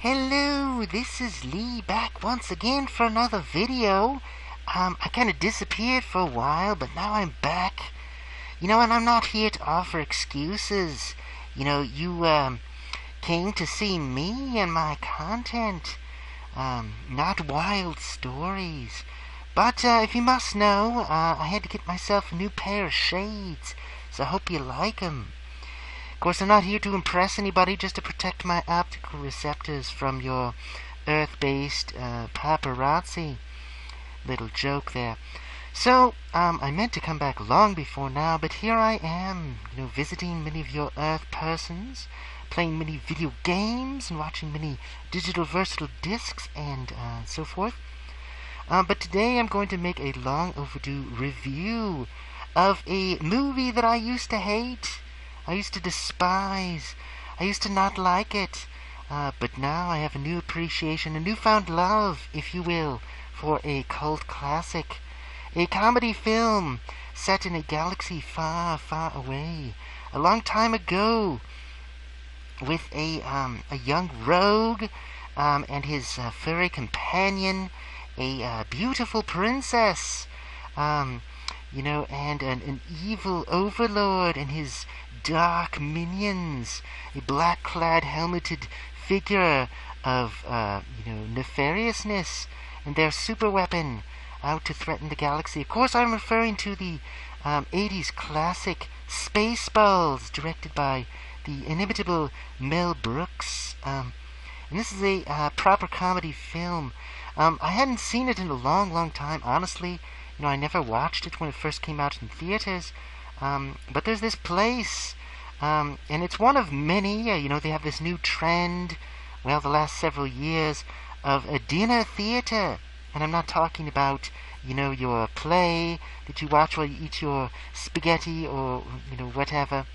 Hello, this is Lee back once again for another video. I kind of disappeared for a while, but now I'm back. And I'm not here to offer excuses. You came to see me and my content, not wild stories. But if you must know, I had to get myself a new pair of shades, so I hope you like 'em. Of course, I'm not here to impress anybody, just to protect my optical receptors from your Earth-based paparazzi. Little joke there. So, I meant to come back long before now, but here I am, visiting many of your Earth persons, playing many video games, and watching many digital versatile discs, and so forth. But today I'm going to make a long overdue review of a movie that I used to hate. I used to despise. I used to not like it. But now I have a new appreciation, a newfound love, if you will, for a cult classic. A comedy film set in a galaxy far, far away. A long time ago, with a young rogue and his furry companion, a beautiful princess, and an evil overlord and his dark minions, a black-clad helmeted figure of, nefariousness, and their super weapon out to threaten the galaxy. Of course, I'm referring to the 80s classic Spaceballs, directed by the inimitable Mel Brooks. And this is a proper comedy film. I hadn't seen it in a long, long time, honestly. I never watched it when it first came out in theaters. But there's this place, and it's one of many. They have this new trend, the last several years, of a dinner theater. And I'm not talking about, your play that you watch while you eat your spaghetti or, whatever.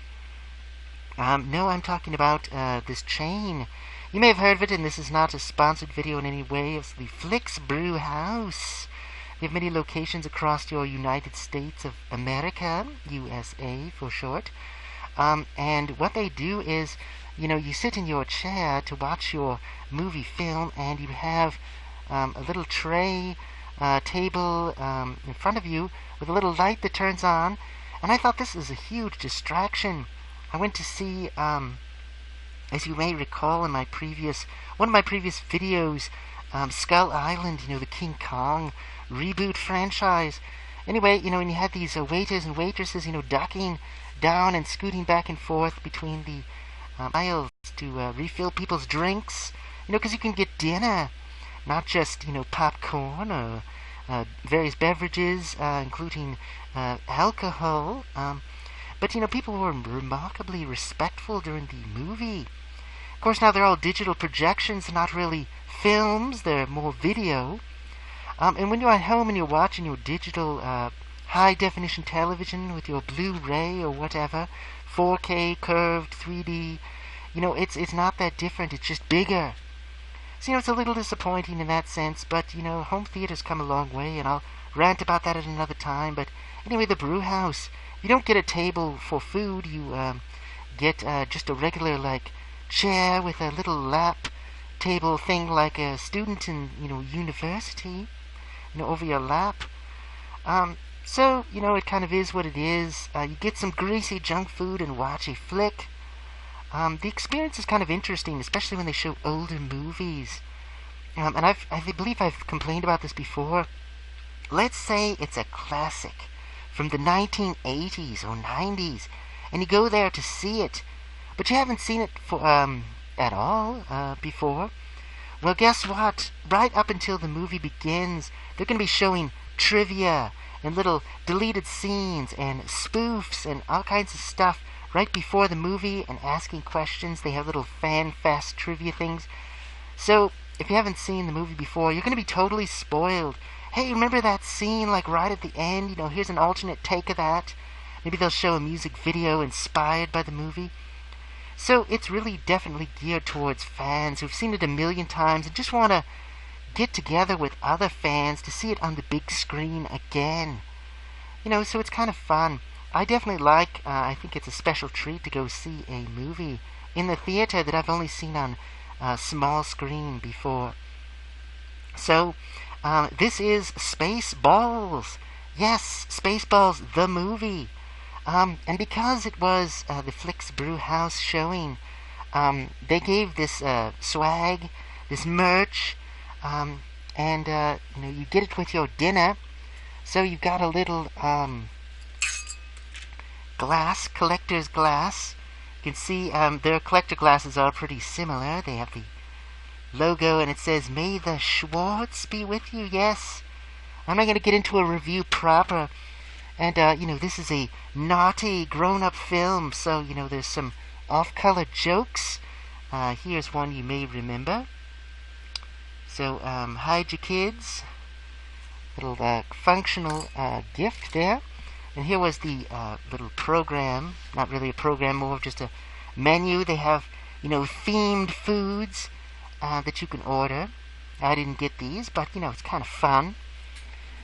No, I'm talking about this chain. You may have heard of it, and this is not a sponsored video in any way. It's the Flicks Brew House. They have many locations across your United States of America, USA for short. And what they do is, you sit in your chair to watch your movie film, and you have a little tray table in front of you with a little light that turns on. And I thought this was a huge distraction. I went to see, as you may recall, in one of my previous videos, Skull Island, the King Kong reboot franchise. Anyway, when you had these waiters and waitresses, ducking down and scooting back and forth between the aisles to refill people's drinks, because you can get dinner, not just, popcorn or various beverages, including alcohol, but, people were remarkably respectful during the movie. Of course, now they're all digital projections, they're not really films, they're more video. And when you're at home and you're watching your digital high-definition television with your Blu-ray or whatever, 4K, curved, 3D, it's not that different, it's just bigger. So, it's a little disappointing in that sense, but, home theater's come a long way, and I'll rant about that at another time. But anyway, the brew house, you don't get a table for food, you get just a regular, chair with a little lap table thing like a student in, university, over your lap. So, it kind of is what it is. You get some greasy junk food and watch a flick. The experience is kind of interesting, especially when they show older movies. And I believe I've complained about this before. Let's say it's a classic from the 1980s or 90s, and you go there to see it, but you haven't seen it for at all before. Well, guess what? Right up until the movie begins, they're going to be showing trivia and little deleted scenes and spoofs and all kinds of stuff right before the movie and asking questions. They have little fan fest trivia things. So, if you haven't seen the movie before, you're going to be totally spoiled. Hey, remember that scene, right at the end? Here's an alternate take of that. Maybe they'll show a music video inspired by the movie. So, it's really definitely geared towards fans who've seen it a million times and just want to get together with other fans to see it on the big screen again. So it's kind of fun. I definitely I think it's a special treat to go see a movie in the theater that I've only seen on small screen before. So, this is Spaceballs. Yes, Spaceballs, the movie. And because it was the Flix Brew House showing, they gave this swag, this merch, and you get it with your dinner. So you've got a little glass, collector's glass. You can see their collector glasses are pretty similar. They have the logo and it says, "May the Schwartz be with you." Yes. I'm not going to get into a review proper. And, this is a naughty, grown-up film, so, there's some off-color jokes. Here's one you may remember. So, hide your kids. Little functional gift there. And here was the little program. Not really a program, more of just a menu. They have, themed foods that you can order. I didn't get these, but, it's kind of fun.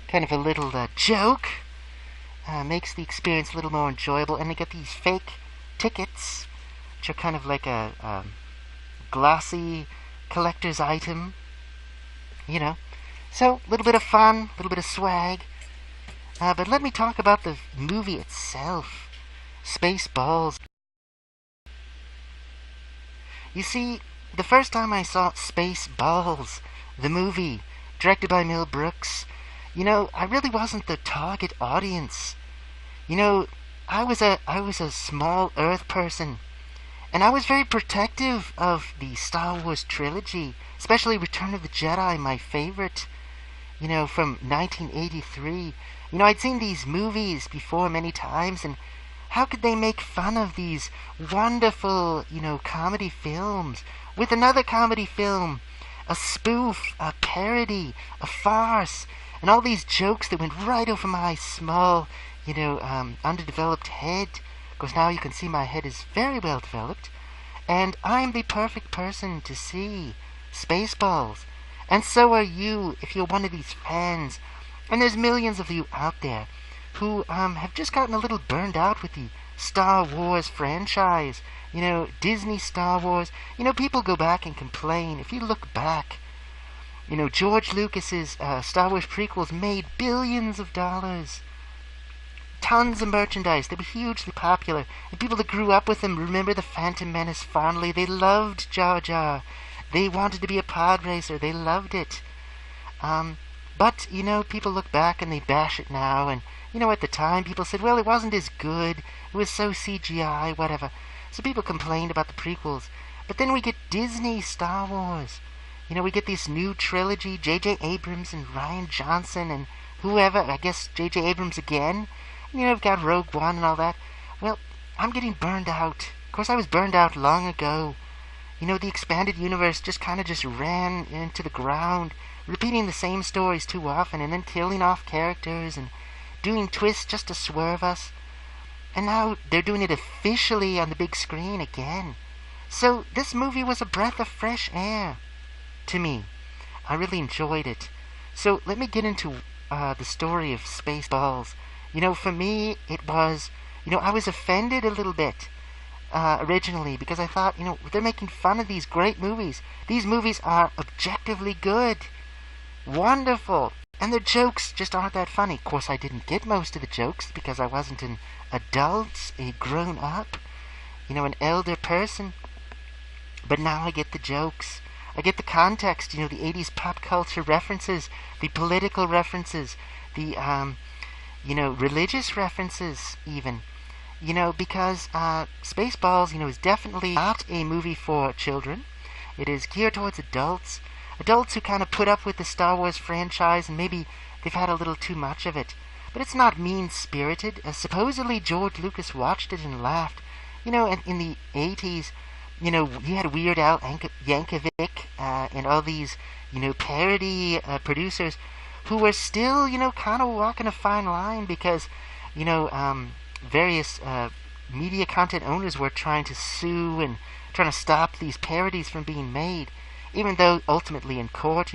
Kind of a little joke. Makes the experience a little more enjoyable. And they get these fake tickets, which are kind of like a glossy collector's item. So, a little bit of fun, a little bit of swag. But let me talk about the movie itself. Spaceballs. You see, the first time I saw Spaceballs, the movie, directed by Mel Brooks, I really wasn't the target audience. I was a small Earth person, and I was very protective of the Star Wars trilogy, especially Return of the Jedi, my favorite, from 1983. I'd seen these movies before many times, and how could they make fun of these wonderful, comedy films with another comedy film, a spoof, a parody, a farce, and all these jokes that went right over my small, underdeveloped head. Of course, now you can see my head is very well developed. And I'm the perfect person to see Spaceballs. And so are you, if you're one of these fans. And there's millions of you out there who have just gotten a little burned out with the Star Wars franchise. Disney Star Wars. People go back and complain. If you look back, George Lucas's Star Wars prequels made billions of dollars. Tons of merchandise. They were hugely popular. And people that grew up with them remember the Phantom Menace fondly. They loved Jar Jar. They wanted to be a pod racer. They loved it. But, people look back and they bash it now. And, at the time people said, well, it wasn't as good. It was so CGI, whatever. So people complained about the prequels. But then we get Disney Star Wars. We get this new trilogy, J.J. Abrams and Rian Johnson and whoever, I guess J.J. Abrams again. We've got Rogue One and all that. Well, I'm getting burned out. Of course, I was burned out long ago. The expanded universe just ran into the ground, repeating the same stories too often and then killing off characters and doing twists just to swerve us. And now they're doing it officially on the big screen again. So this movie was a breath of fresh air to me. I really enjoyed it. So let me get into the story of Spaceballs. For me, it was, I was offended a little bit originally because I thought, they're making fun of these great movies. These movies are objectively good, wonderful, and their jokes just aren't that funny. Of course, I didn't get most of the jokes because I wasn't an adult, a grown-up, an elder person. But now I get the jokes. I get the context, the 80s pop culture references, the political references, the, religious references even. Because Spaceballs, is definitely not a movie for children. It is geared towards adults. Adults who kind of put up with the Star Wars franchise and maybe they've had a little too much of it. But it's not mean-spirited. Supposedly George Lucas watched it and laughed. In the 80s, you had Weird Al Yankovic and all these, parody producers who were still, kind of walking a fine line because, various media content owners were trying to sue and trying to stop these parodies from being made. Even though ultimately in court,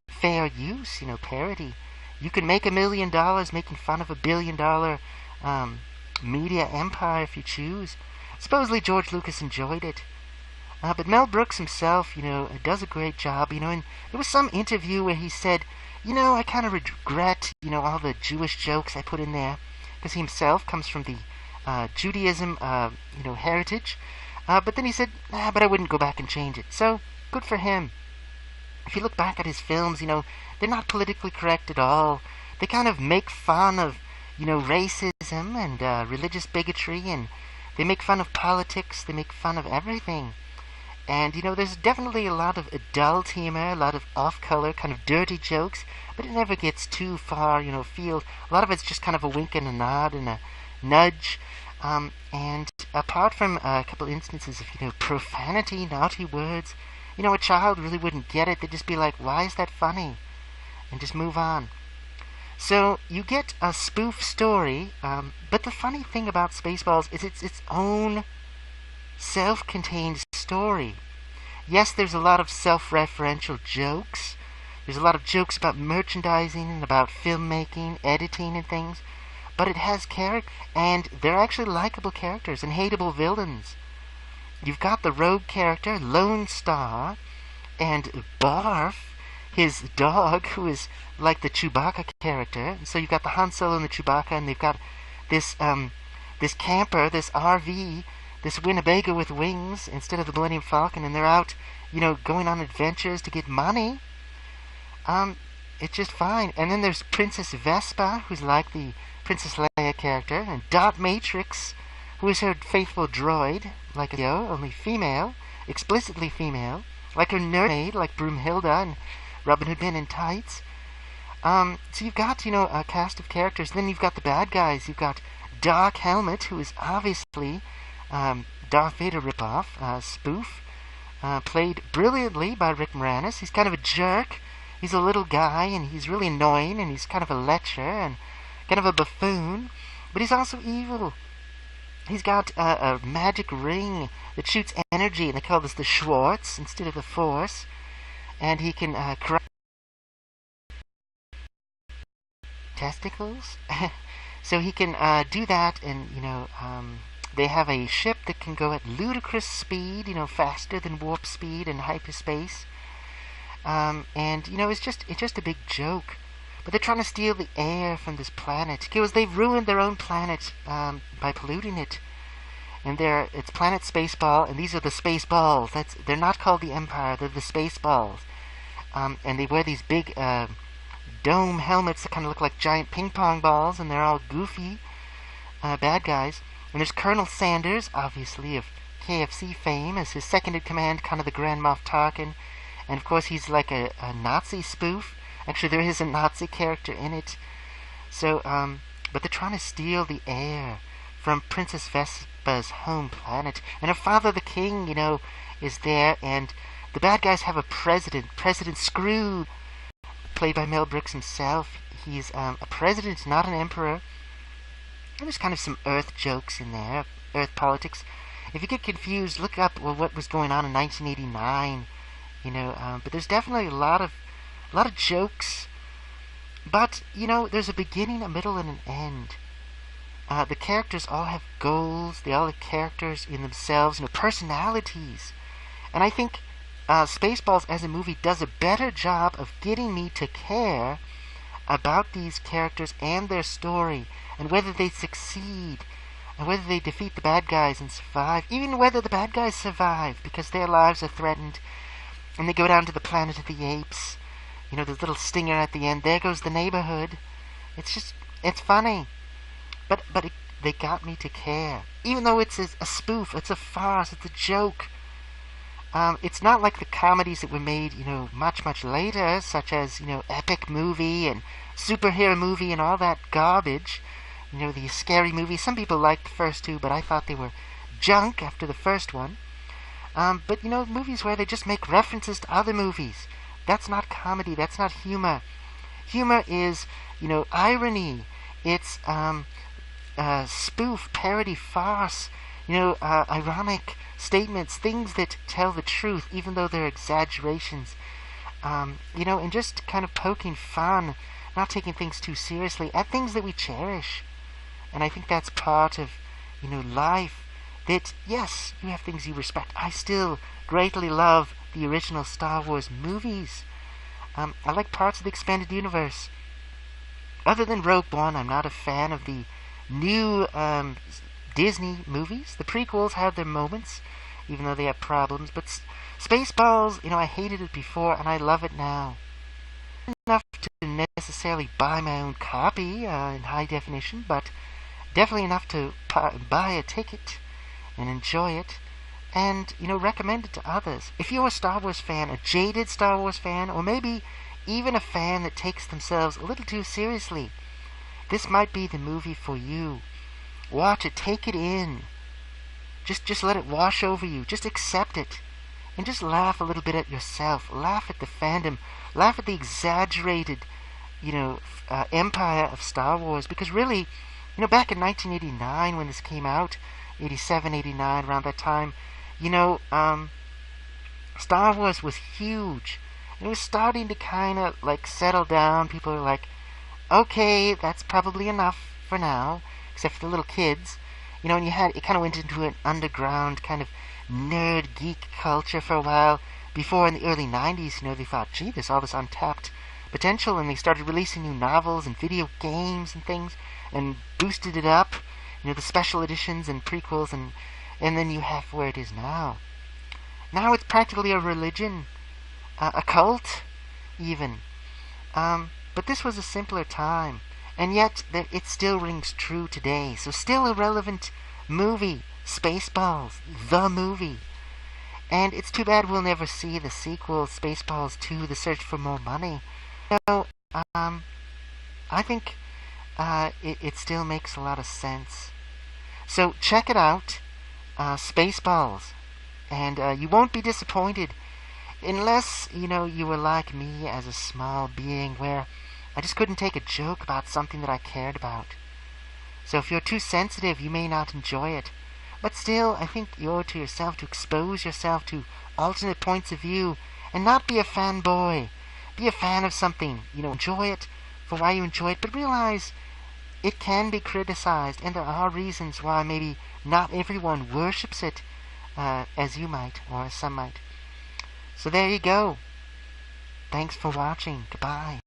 fair use, parody. You can make $1 million making fun of $1 billion media empire if you choose. Supposedly George Lucas enjoyed it. But Mel Brooks himself, does a great job, and there was some interview where he said, I kind of regret, all the Jewish jokes I put in there, because he himself comes from the Judaism, heritage. But then he said, but I wouldn't go back and change it. So, good for him. If you look back at his films, they're not politically correct at all. They kind of make fun of, racism and religious bigotry, and they make fun of politics. They make fun of everything. And, there's definitely a lot of adult humor, a lot of off-color, kind of dirty jokes, but it never gets too far, afield. A lot of it's just kind of a wink and a nod and a nudge. And apart from a couple instances of, profanity, naughty words, a child really wouldn't get it. They'd just be like, why is that funny? And just move on. So you get a spoof story, but the funny thing about Spaceballs is it's its own self-contained story. Yes, there's a lot of self-referential jokes. There's a lot of jokes about merchandising and about filmmaking, editing and things. But it has character, and they're actually likable characters and hateable villains. You've got the rogue character, Lone Star, and Barf, his dog, who is like the Chewbacca character. And so you've got the Han Solo and the Chewbacca, and they've got this camper, this RV, this Winnebago with wings instead of the Millennium Falcon, and they're out, going on adventures to get money. It's just fine. And then there's Princess Vespa, who's like the Princess Leia character, and Dot Matrix, who is her faithful droid, like a only female, explicitly female, like her nerd maid, like Broomhilda and Robin Hood Men in Tights. So you've got, a cast of characters. Then you've got the bad guys. You've got Dark Helmet, who is obviously Darth Vader ripoff, spoof, played brilliantly by Rick Moranis. He's kind of a jerk. He's a little guy, and he's really annoying, and he's kind of a lecher, and kind of a buffoon, but he's also evil. He's got a magic ring that shoots energy, and they call this the Schwartz instead of the Force, and he can corrupt testicles. So he can do that, and, they have a ship that can go at ludicrous speed, faster than warp speed and hyperspace. And, it's just a big joke. But they're trying to steal the air from this planet, because they've ruined their own planet by polluting it. And it's planet Spaceball, and these are the Spaceballs. They're not called the Empire, they're the Spaceballs. And they wear these big dome helmets that kind of look like giant ping pong balls, and they're all goofy bad guys. And there's Colonel Sanders, obviously, of KFC fame, as his second-in-command, kind of the Grand Moff Tarkin. And, of course, he's like a Nazi spoof. Actually, there is a Nazi character in it. So, but they're trying to steal the air from Princess Vespa's home planet. And her father, the king, is there. And the bad guys have a president, President Scrooge, played by Mel Brooks himself. He's a president, not an emperor. And there's kind of some Earth jokes in there, Earth politics. If you get confused, look up what was going on in 1989. But there's definitely a lot of jokes, but there's a beginning, a middle, and an end. The characters all have goals. They all have characters in themselves, personalities. And I think Spaceballs as a movie does a better job of getting me to care about these characters and their story, and whether they succeed, and whether they defeat the bad guys and survive, even whether the bad guys survive because their lives are threatened, and they go down to the planet of the apes. There's a little stinger at the end. There goes the neighborhood. It's funny. But they got me to care. Even though it's a spoof, it's a farce, it's a joke. It's not like the comedies that were made, much, much later, such as, Epic Movie and Superhero Movie and all that garbage. The scary movies. Some people liked the first two, but I thought they were junk after the first one. But, movies where they just make references to other movies. That's not comedy. That's not humor. Humor is, irony. It's spoof, parody, farce, ironic statements, things that tell the truth, even though they're exaggerations. And just kind of poking fun, not taking things too seriously, at things that we cherish. And I think that's part of, life that, yes, you have things you respect. I still greatly love the original Star Wars movies. I like parts of the expanded universe. Other than Rogue One, I'm not a fan of the new Disney movies. The prequels have their moments, even though they have problems. But Spaceballs, I hated it before, and I love it now. Enough to necessarily buy my own copy in high definition, but definitely enough to buy a ticket and enjoy it, and recommend it to others. If you're a Star Wars fan, a jaded Star Wars fan, or maybe even a fan that takes themselves a little too seriously, this might be the movie for you. Watch it, take it in. Just let it wash over you. Just accept it. And just laugh a little bit at yourself. Laugh at the fandom. Laugh at the exaggerated, empire of Star Wars. Because really, back in 1989 when this came out, 87, 89, around that time, Star Wars was huge. It was starting to kind of settle down. People are like, okay, that's probably enough for now, except for the little kids. And it kind of went into an underground kind of nerd geek culture for a while. Before in the early 90s, they thought, gee, there's all this untapped potential, and they started releasing new novels and video games and things, and boosted it up. The special editions and prequels, and then you have where it is now. Now it's practically a religion, a cult, even. But this was a simpler time, and yet it still rings true today. So still a relevant movie, Spaceballs, the movie. And it's too bad we'll never see the sequel, Spaceballs 2, The Search for More Money. I think it still makes a lot of sense. So check it out, Spaceballs, and you won't be disappointed, unless you were like me as a small being, where I just couldn't take a joke about something that I cared about. So if you're too sensitive, you may not enjoy it. But still, I think you owe it to yourself to expose yourself to alternate points of view and not be a fanboy. Be a fan of something. Enjoy it for why you enjoy it, but realize it can be criticized, and there are reasons why maybe not everyone worships it as you might, or as some might. So there you go. Thanks for watching. Goodbye.